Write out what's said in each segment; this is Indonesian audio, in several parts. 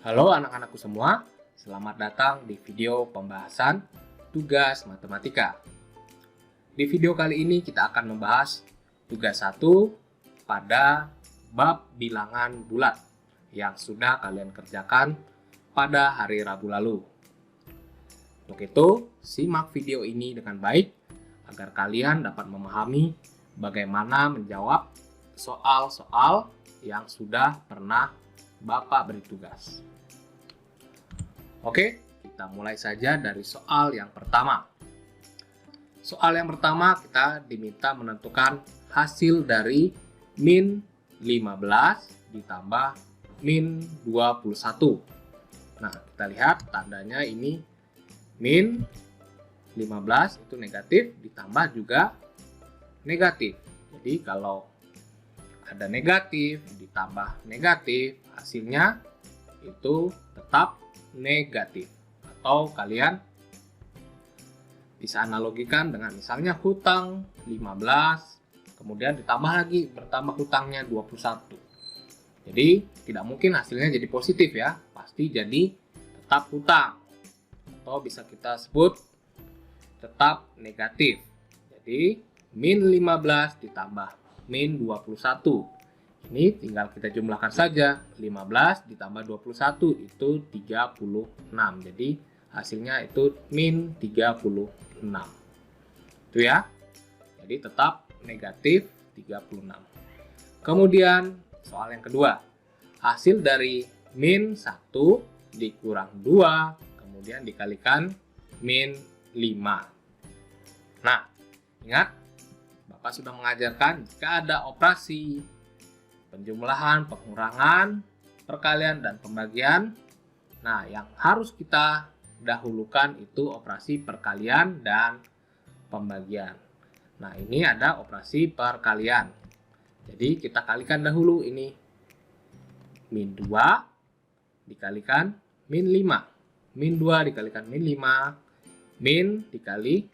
Halo anak-anakku semua, selamat datang di video pembahasan tugas matematika. Di video kali ini kita akan membahas tugas 1 pada bab bilangan bulat yang sudah kalian kerjakan pada hari Rabu lalu. Untuk itu, simak video ini dengan baik agar kalian dapat memahami bagaimana menjawab soal-soal yang sudah pernah Bapak beri tugas. Oke, kita mulai saja dari soal yang pertama. Soal yang pertama kita diminta menentukan hasil dari min 15 ditambah min 21. Nah, kita lihat tandanya ini min 15 itu negatif ditambah juga negatif. Jadi kalau ada negatif ditambah negatif, hasilnya itu tetap negatif. Atau kalian bisa analogikan dengan misalnya hutang 15, kemudian ditambah lagi bertambah hutangnya 21. Jadi tidak mungkin hasilnya jadi positif ya, pasti jadi tetap hutang. Atau bisa kita sebut tetap negatif. Jadi min 15 ditambah min 21. Ini tinggal kita jumlahkan saja. 15 ditambah 21 itu 36. Jadi hasilnya itu min 36. Itu ya. Jadi tetap negatif 36. Kemudian soal yang kedua. Hasil dari min 1 dikurang 2 kemudian dikalikan min 5. Nah, ingat Bapak sudah mengajarkan jika ada operasi penjumlahan, pengurangan, perkalian, dan pembagian. Nah, yang harus kita dahulukan itu operasi perkalian dan pembagian. Nah, ini ada operasi perkalian. Jadi, kita kalikan dahulu ini. Min 2 dikalikan min 5. Min 2 dikalikan min 5. Min dikali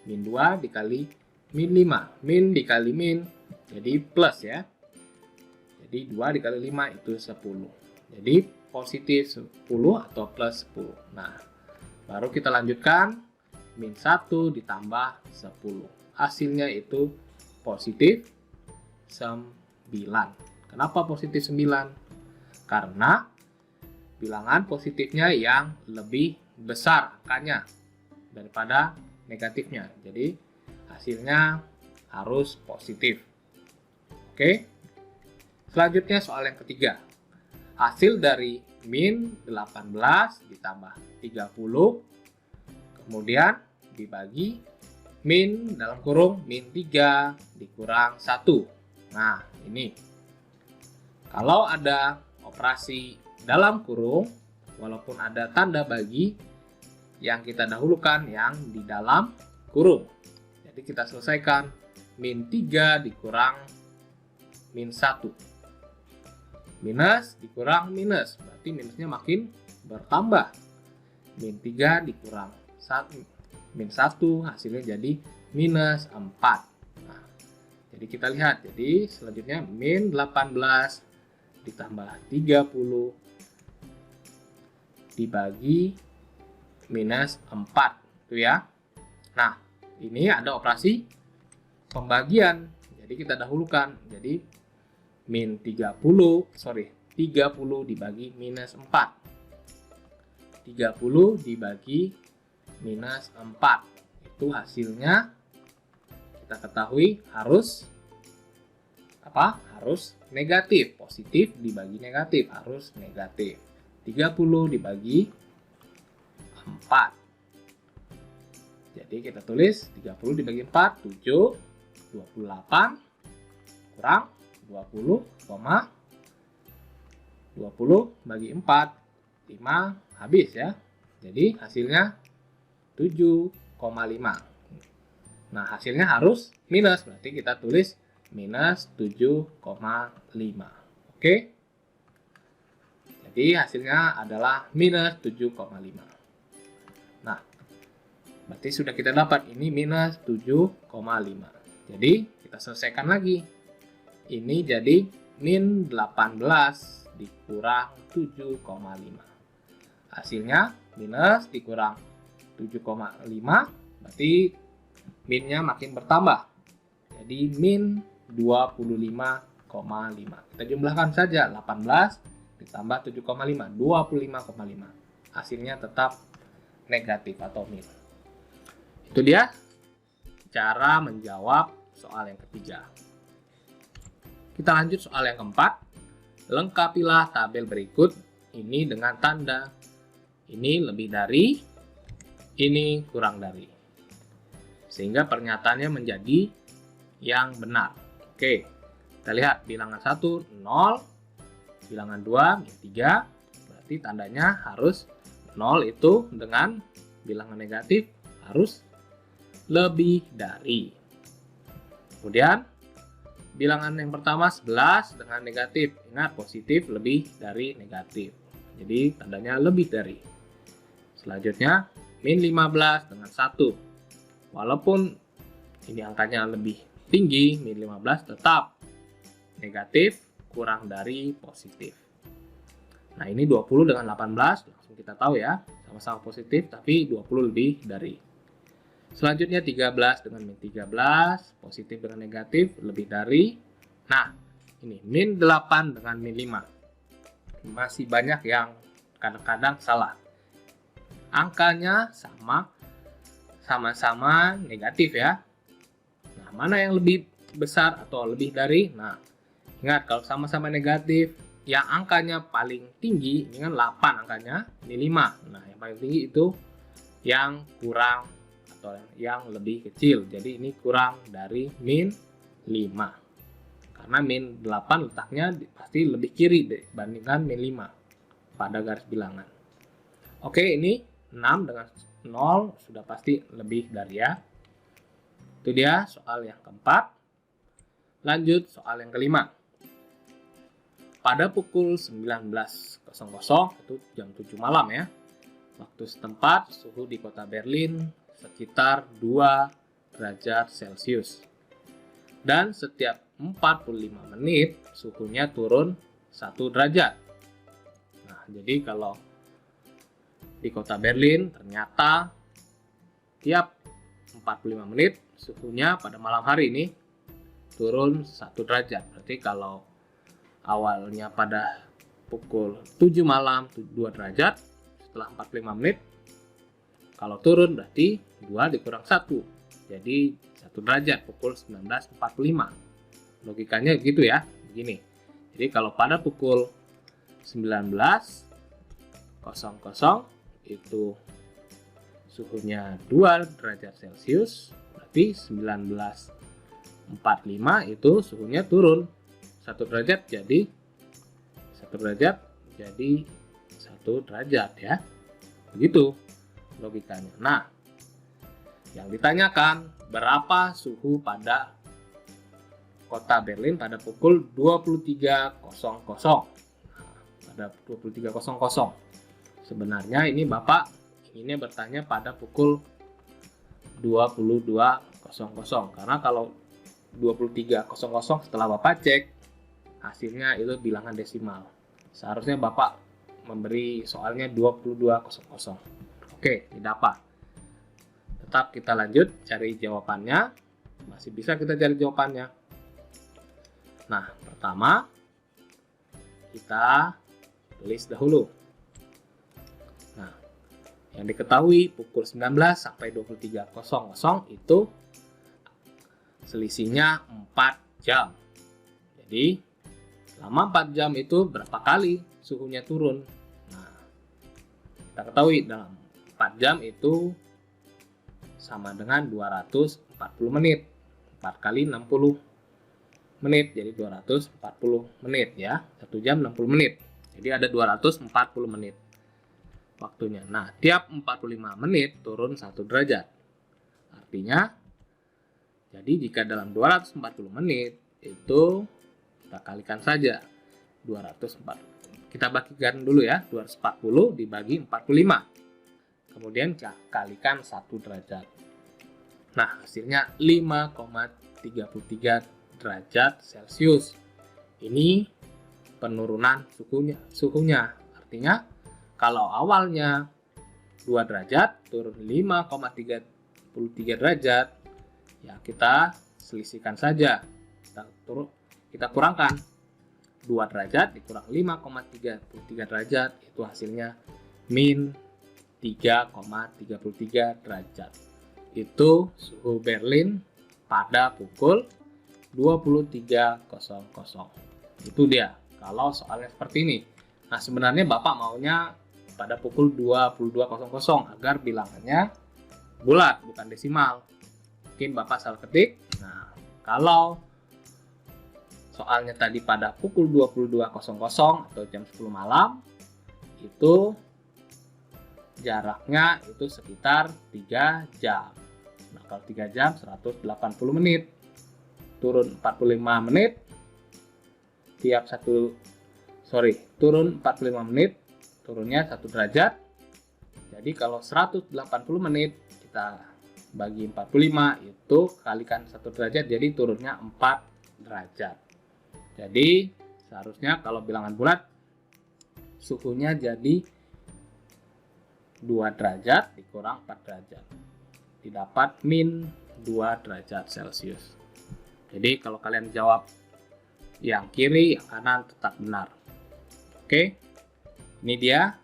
min 2 dikali min 5. Min dikali min, jadi plus ya. Jadi 2 dikali 5 itu 10. Jadi positif 10 atau plus 10. Nah, baru kita lanjutkan. Min 1 ditambah 10. Hasilnya itu positif 9. Kenapa positif 9? Karena bilangan positifnya yang lebih besar angkanya daripada negatifnya. Jadi hasilnya harus positif. Oke. Selanjutnya soal yang ketiga. Hasil dari min 18 ditambah 30 kemudian dibagi min dalam kurung min 3 dikurang 1. Nah, ini. Kalau ada operasi dalam kurung walaupun ada tanda bagi yang kita dahulukan yang di dalam kurung. Jadi kita selesaikan min 3 dikurang min 1. Minus dikurang minus, berarti minusnya makin bertambah. Min 3 dikurang 1, min 1 hasilnya jadi minus 4. Nah, jadi kita lihat, jadi selanjutnya min 18 ditambah 30 dibagi minus 4. Itu ya. Nah, ini ada operasi pembagian. Jadi kita dahulukan. Jadi min 30 dibagi minus 4. 30 dibagi minus 4. Itu hasilnya kita ketahui harus apa? Harus negatif. Positif dibagi negatif harus negatif. 30 dibagi 4. Jadi kita tulis 30 dibagi 4, 7, 28 kurang 20, 20 bagi 4, 5, habis ya. Jadi hasilnya 7,5. Nah, hasilnya harus minus, berarti kita tulis minus 7,5. Oke? Jadi hasilnya adalah minus 7,5. Nah, berarti sudah kita dapat ini minus 7,5. Jadi kita selesaikan lagi. Ini jadi min 18 dikurang 7,5. Hasilnya minus dikurang 7,5, berarti minnya makin bertambah. Jadi min 25,5. Kita jumlahkan saja 18 ditambah 7,5, 25,5. Hasilnya tetap negatif atau min. Itu dia cara menjawab soal yang ketiga. Kita lanjut soal yang keempat. Lengkapilah tabel berikut ini dengan tanda ini lebih dari, ini kurang dari. Sehingga pernyataannya menjadi yang benar. Oke, kita lihat bilangan 1, 0. Bilangan 2, min 3. Berarti tandanya harus 0 itu dengan bilangan negatif harus lebih dari. Kemudian bilangan yang pertama 11 dengan negatif. Ingat, positif lebih dari negatif. Jadi tandanya lebih dari. Selanjutnya min 15 dengan 1. Walaupun ini angkanya lebih tinggi, min 15 tetap negatif kurang dari positif. Nah, ini 20 dengan 18, langsung kita tahu ya, sama-sama positif tapi 20 lebih dari. Selanjutnya 13 dengan min 13, positif dengan negatif, lebih dari. Nah, ini min 8 dengan min 5. Masih banyak yang kadang-kadang salah. Angkanya sama-sama negatif ya. Nah, mana yang lebih besar atau lebih dari? Nah, ingat kalau sama-sama negatif, yang angkanya paling tinggi, ini kan 8 angkanya, ini 5. Nah, yang paling tinggi itu yang kurang atau yang lebih kecil. Jadi ini kurang dari min 5. Karena min 8 letaknya pasti lebih kiri dibandingkan min 5 pada garis bilangan. Oke, ini 6 dengan 0 sudah pasti lebih dari ya. Itu dia soal yang keempat. Lanjut soal yang kelima. Pada pukul 19.00, itu jam 7 malam ya, waktu setempat suhu di kota Berlin sekitar 2 derajat Celcius. Dan setiap 45 menit suhunya turun 1 derajat. Nah, jadi kalau di kota Berlin ternyata tiap 45 menit suhunya pada malam hari ini turun 1 derajat. Berarti kalau awalnya pada pukul 7 malam 2 derajat, setelah 45 menit kalau turun berarti 2 dikurang 1. Jadi 1 derajat pukul 19.45. Logikanya gitu ya, begini. Jadi kalau pada pukul 19.00 itu suhunya 2 derajat Celcius, berarti 19.45 itu suhunya turun 1 derajat jadi 1 derajat jadi 1 derajat ya. Begitu logikanya. Nah, yang ditanyakan berapa suhu pada kota Berlin pada pukul 23.00. Nah, pada 23.00. Sebenarnya ini Bapak inginnya bertanya pada pukul 22.00. Karena kalau 23.00 setelah Bapak cek, hasilnya itu bilangan desimal. Seharusnya Bapak memberi soalnya 22.00. Oke, tidak apa. Tetap kita lanjut cari jawabannya. Masih bisa kita cari jawabannya. Nah, pertama kita tulis dahulu. Nah, yang diketahui pukul 19 sampai 23.00 itu selisihnya 4 jam. Jadi, selama 4 jam itu berapa kali suhunya turun? Nah, kita ketahui dalam 4 jam itu sama dengan 240 menit. 4 kali 60 menit, jadi 240 menit ya. 1 jam 60 menit. Jadi ada 240 menit waktunya. Nah, tiap 45 menit turun 1 derajat. Artinya, jadi jika dalam 240 menit itu kita kalikan saja 240. Kita bagikan dulu ya, 240 dibagi 45. Kemudian kalikan 1 derajat. Nah, hasilnya 5,33 derajat Celcius. Ini penurunan suhunya. Artinya Kalau awalnya 2 derajat, turun 5,33 derajat, ya kita selisihkan saja. Kita kurangkan 2 derajat dikurang 5,33 derajat, itu hasilnya min 3,33 derajat. Itu suhu Berlin pada pukul 23.00. Itu dia kalau soalnya seperti ini. Nah, sebenarnya Bapak maunya pada pukul 22.00 agar bilangannya bulat bukan desimal. Mungkin Bapak salah ketik. Nah, kalau soalnya tadi pada pukul 22.00 atau jam 10 malam, itu jaraknya itu sekitar 3 jam. Nah, kalau 3 jam 180 menit. Turun 45 menit turun 45 menit, turunnya 1 derajat. Jadi kalau 180 menit kita bagi 45, itu kalikan 1 derajat, jadi turunnya 4 derajat. Jadi seharusnya kalau bilangan bulat suhunya jadi 2 derajat dikurang 4 derajat, didapat min 2 derajat Celcius. Jadi kalau kalian jawab yang kiri, yang kanan tetap benar. Oke, ini dia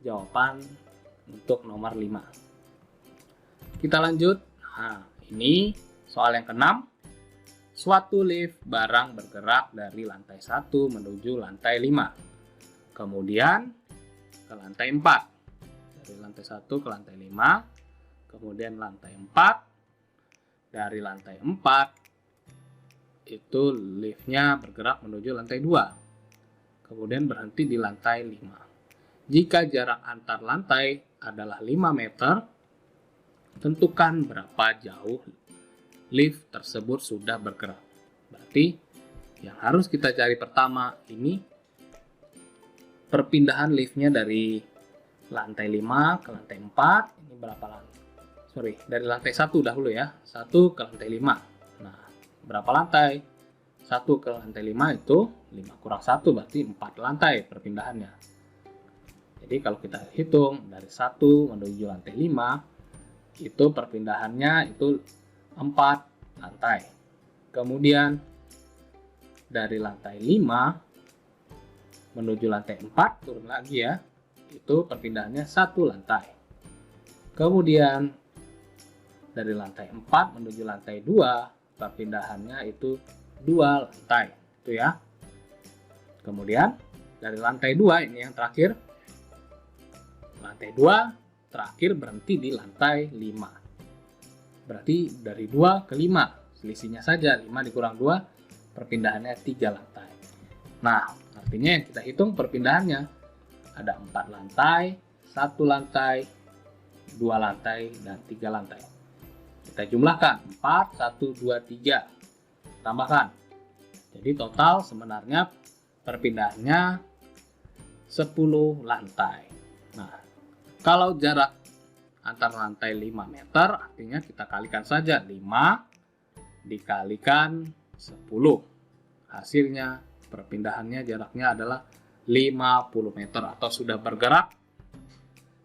jawaban untuk nomor 5. Kita lanjut. Nah, ini soal yang keenam. Suatu lift barang bergerak dari lantai 1 menuju lantai 5. Kemudian ke lantai 4. Dari lantai 1 ke lantai 5. Kemudian lantai 4. Dari lantai 4 itu liftnya bergerak menuju lantai 2. Kemudian berhenti di lantai 5. Jika jarak antar lantai adalah 5 meter, tentukan berapa jauh lift tersebut sudah bergerak. Berarti yang harus kita cari pertama ini perpindahan liftnya dari lantai 5 ke lantai 4. Ini berapa lantai? Dari lantai 1 dahulu ya. 1 ke lantai 5. Nah, berapa lantai? 1 ke lantai 5 itu 5 kurang 1 berarti 4 lantai perpindahannya. Jadi kalau kita hitung dari 1 menuju lantai 5 itu perpindahannya itu 4 lantai. Kemudian dari lantai 5 menuju lantai 4 turun lagi ya. Itu perpindahannya 1 lantai. Kemudian dari lantai 4 menuju lantai 2 perpindahannya itu 2 lantai, itu ya. Kemudian dari lantai 2 ini yang terakhir, lantai 2 terakhir berhenti di lantai 5. Berarti dari 2 ke 5, selisihnya saja 5 dikurang 2, perpindahannya 3 lantai. Nah, artinya yang kita hitung perpindahannya ada 4 lantai, 1 lantai, 2 lantai, dan 3 lantai. Kita jumlahkan 4, 1, 2, 3. Tambahkan. Jadi total sebenarnya perpindahannya 10 lantai. Nah, kalau jarak antar lantai 5 meter, artinya kita kalikan saja 5 dikalikan 10. Hasilnya perpindahannya jaraknya adalah 50 meter atau sudah bergerak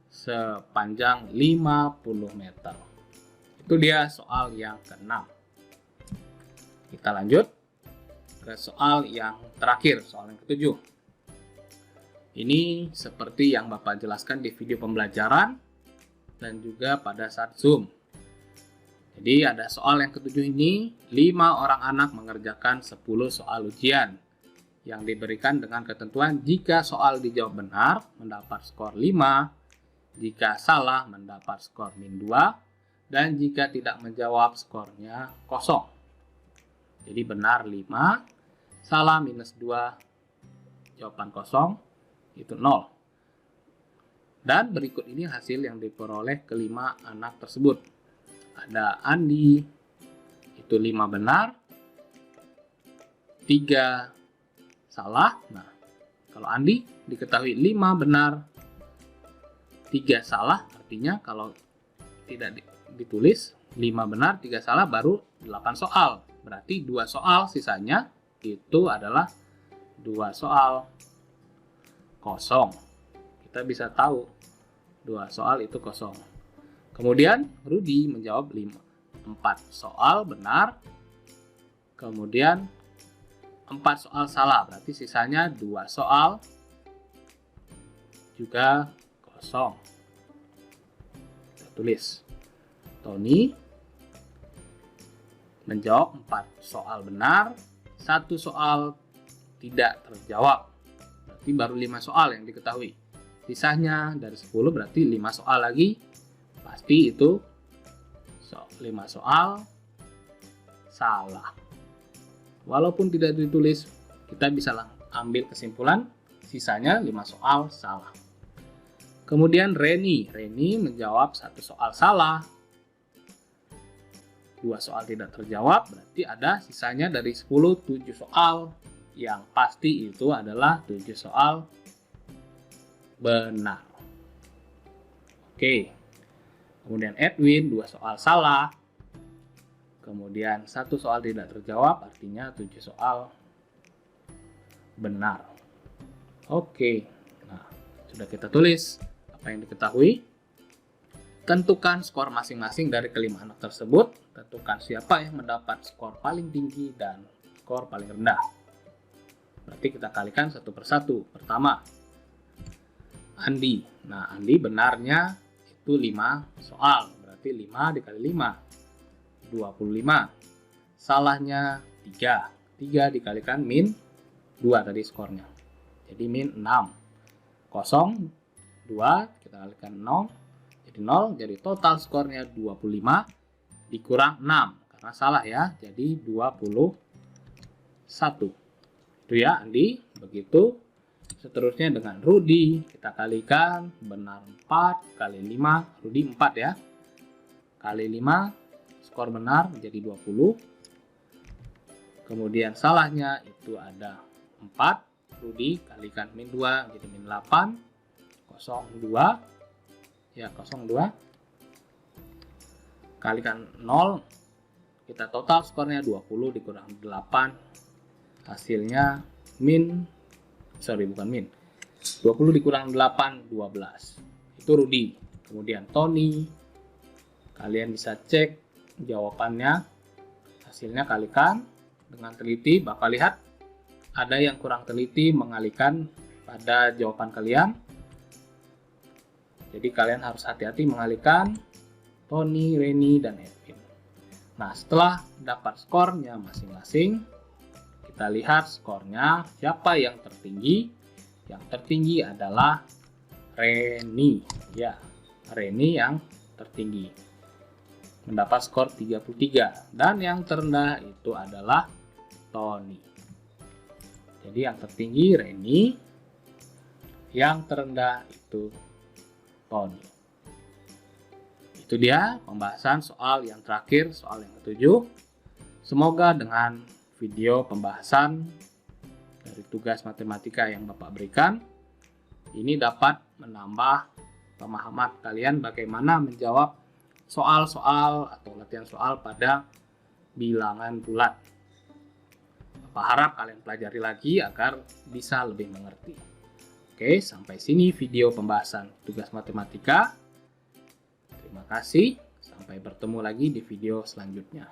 sepanjang 50 meter. Itu dia soal yang ke-6. Kita lanjut ke soal yang terakhir, soal yang ke-7. Ini seperti yang Bapak jelaskan di video pembelajaran dan juga pada saat Zoom. Jadi ada soal yang ke-7 ini, 5 orang anak mengerjakan 10 soal ujian yang diberikan dengan ketentuan jika soal dijawab benar mendapat skor 5, jika salah mendapat skor min 2, dan jika tidak menjawab skornya kosong. Jadi benar 5, salah minus 2, jawaban kosong itu 0. Dan berikut ini hasil yang diperoleh kelima anak tersebut. Ada Andi, itu 5 benar, 3 salah. Nah, kalau Andi diketahui 5 benar, 3 salah, artinya kalau tidak ditulis 5 benar, 3 salah baru 8 soal. Berarti 2 soal sisanya itu adalah 2 soal kosong. kita bisa tahu 2 soal itu kosong. Kemudian Rudi menjawab 4 soal benar. Kemudian 4 soal salah, berarti sisanya 2 soal juga kosong. Kita tulis. Tony menjawab 4 soal benar, 1 soal tidak terjawab. Berarti baru 5 soal yang diketahui. Sisanya dari 10 berarti 5 soal lagi. Pasti itu 5 soal salah. Walaupun tidak ditulis, kita bisa ambil kesimpulan sisanya 5 soal salah. Kemudian Reni menjawab 1 soal salah. 2 soal tidak terjawab, berarti ada sisanya dari 10, 7 soal. Yang pasti itu adalah 7 soal benar. Oke. Kemudian Edwin 2 soal salah. Kemudian 1 soal tidak terjawab, artinya 7 soal benar. Oke. Nah, sudah kita tulis apa yang diketahui. Tentukan skor masing-masing dari kelima anak tersebut. Tentukan siapa yang mendapat skor paling tinggi dan skor paling rendah. Berarti kita kalikan satu persatu. Pertama, Andi. Nah, Andi benarnya itu 5 soal. Berarti 5 dikali 5. 25. Salahnya 3. 3 dikalikan min 2 tadi skornya. Jadi min 6. Kosong 2 kita kalikan 0. Jadi 0, jadi total skornya 25 dikurang 6. Karena salah ya, jadi 21. Itu ya Andi. Begitu seterusnya dengan Rudi. Kita kalikan, benar 4 kali 5. Rudi 4 ya. Kali 5, skor benar menjadi 20. Kemudian salahnya itu ada 4. Rudi kalikan min 2 jadi min 8. 02. Ya, 02 kalikan 0, kita total skornya 20 dikurang 8, hasilnya bukan min, 20 dikurang 8, 12. Itu Rudi. Kemudian Tony, kalian bisa cek jawabannya, hasilnya kalikan dengan teliti. Bapak lihat ada yang kurang teliti mengalihkan pada jawaban kalian. Jadi kalian harus hati-hati mengalihkan Tony, Reni, dan Edwin. Nah, setelah dapat skornya masing-masing, kita lihat skornya siapa yang tertinggi. Yang tertinggi adalah Reni. Ya, Reni yang tertinggi. Mendapat skor 33. Dan yang terendah itu adalah Tony. Jadi yang tertinggi Reni, yang terendah itu Tony. Itu dia pembahasan soal yang terakhir, soal yang ke-7. Semoga dengan video pembahasan dari tugas matematika yang Bapak berikan, ini dapat menambah pemahaman kalian bagaimana menjawab soal-soal atau latihan soal pada bilangan bulat. Bapak harap kalian pelajari lagi agar bisa lebih mengerti. Oke, sampai sini video pembahasan tugas matematika. Terima kasih, sampai bertemu lagi di video selanjutnya.